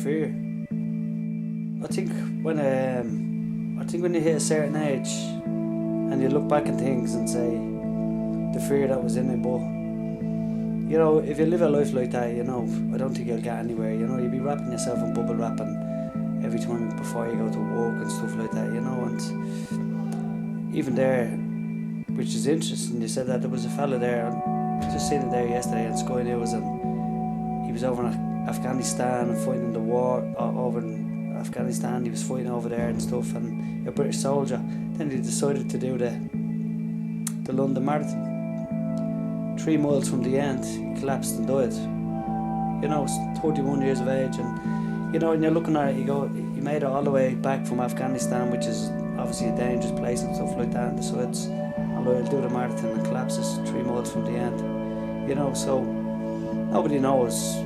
fear. I think when you hit a certain age and you look back at things and say the fear that was in it, but you know, if you live a life like that, you know, I don't think you'll get anywhere. You know, you'll be wrapping yourself in bubble wrap and every time before you go to work and stuff like that, you know. And even there, which is interesting, you said that there was a fella there, I just seen it there yesterday on Sky News, and he was over in Afghanistan and fighting in the war over in Afghanistan. He was fighting over there and stuff, and a British soldier. Then he decided to do the London Marathon. 3 miles from the end, he collapsed and died. You know, 31 years of age, and you know, when you're looking at it, he made it all the way back from Afghanistan, which is obviously a dangerous place and stuff like that, and decides, I'll do the marathon, and collapses 3 miles from the end. You know, so nobody knows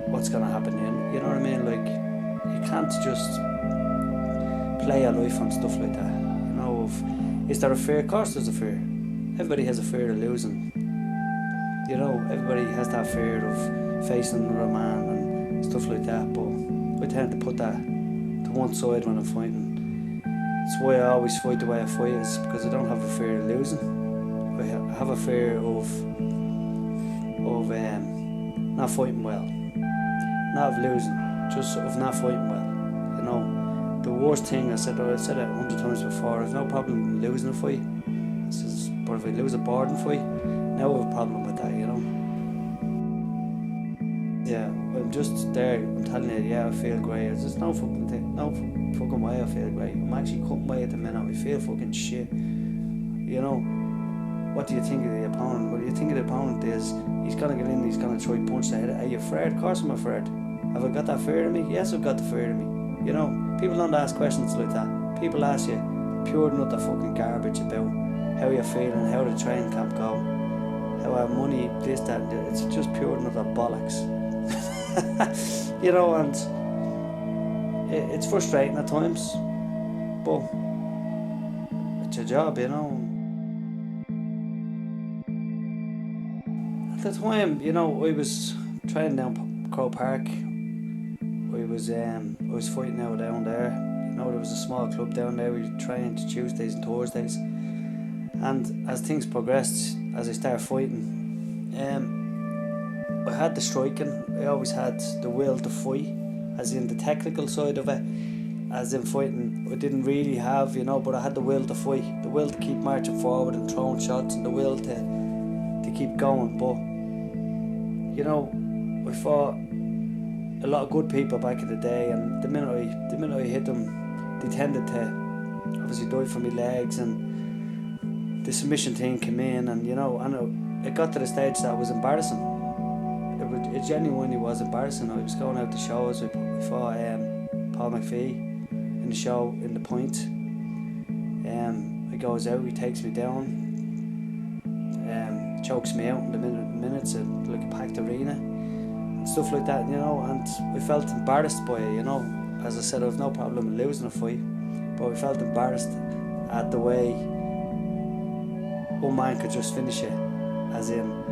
what's gonna happen. You know what I mean? Like, you can't just play your life on stuff like that. You know, is there a fear? Of course there's a fear. Everybody has a fear of losing. You know, everybody has that fear of facing another man and stuff like that, but I tend to put that to one side when I'm fighting. That's why I always fight the way I fight, is because I don't have a fear of losing. I have a fear of not fighting well. Not of losing, just of not fighting well. You know, the worst thing, I said it 100 times before, I've no problem losing a fight. But if I lose a boarding fight, now I have a problem with that, you know. Yeah, I'm just there, I'm telling you, yeah, I feel great. There's no fucking thing, no fucking way I feel great. I'm actually cutting weight at the minute, I feel fucking shit. You know, what do you think of the opponent? What do you think of the opponent is, he's gonna get in, he's gonna try to punch the head. Are you afraid? Of course I'm afraid. Have I got that fear in me? Yes, I've got the fear in me. You know, people don't ask questions like that. People ask you pure nut of fucking garbage about how you're feeling, how the training camp go, how our money, this, that, it's just pure nut of bollocks. You know, and it's frustrating at times, but it's your job, you know. At the time, you know, I was training down Crow Park. I was fighting out down there. You know, there was a small club down there. We trained Tuesdays and Thursdays. And as things progressed, as I started fighting, I had the striking. I always had the will to fight, as in the technical side of it. As in fighting, I didn't really have, you know, but I had the will to fight, the will to keep marching forward and throwing shots, and the will to keep going. But you know, I fought a lot of good people back in the day, and the minute I hit them, they tended to obviously die for my legs, and the submission thing came in, and you know, it got to the stage that was embarrassing. It genuinely was embarrassing. I was going out to shows. I fought Paul McPhee in the show in the Point. He goes out, he takes me down, chokes me out in the minutes at like a packed arena and stuff like that, you know. And I felt embarrassed by it, you know. As I said, I have no problem losing a fight, but I felt embarrassed at the way one man could just finish it, as in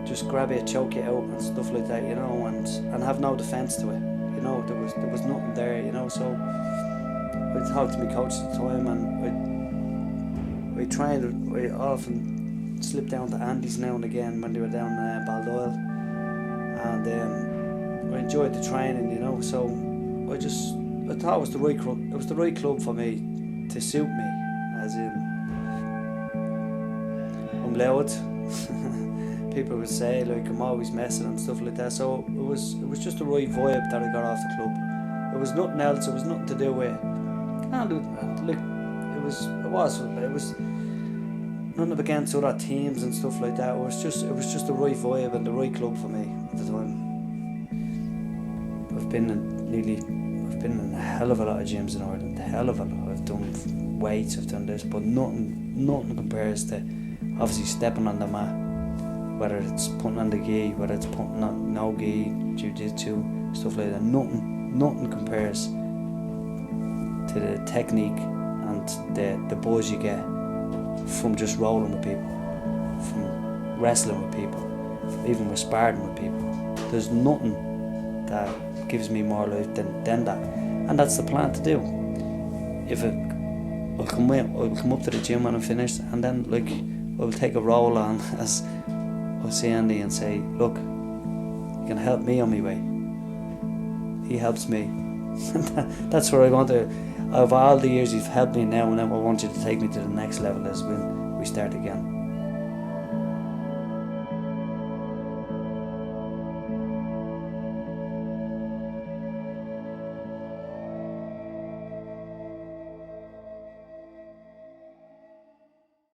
just grab it, choke it out and stuff like that, you know, and have no defence to it. You know, there was nothing there, you know. So I talked to my coach at the time, and I often slipped down to Andy's now and again when they were down Baldoyle, and I enjoyed the training, you know. So I thought it was the right club. It was the right club for me to suit me, as in I'm loud. People would say like I'm always messing and stuff like that. So it was just the right vibe that I got off the club. It was nothing else. It was nothing to do with. It was nothing against other teams and stuff like that. It was just the right vibe and the right club for me at the time. I've been in a hell of a lot of gyms in Ireland. A hell of a lot. I've done weights. I've done this, but nothing compares to obviously stepping on the mat. Whether it's putting on the gi, whether it's putting on no gi, jiu-jitsu, stuff like that, nothing compares to the technique and the buzz you get from just rolling with people, from wrestling with people, even with sparring with people. There's nothing that gives me more life than that. And that's the plan to do. I'll come up to the gym when I'm finished, and then like I will take a role on as I'll see Andy and say, look, you can help me on my way. He helps me. That's where I want to. Of all the years you've helped me now I want you to take me to the next level as when we start again.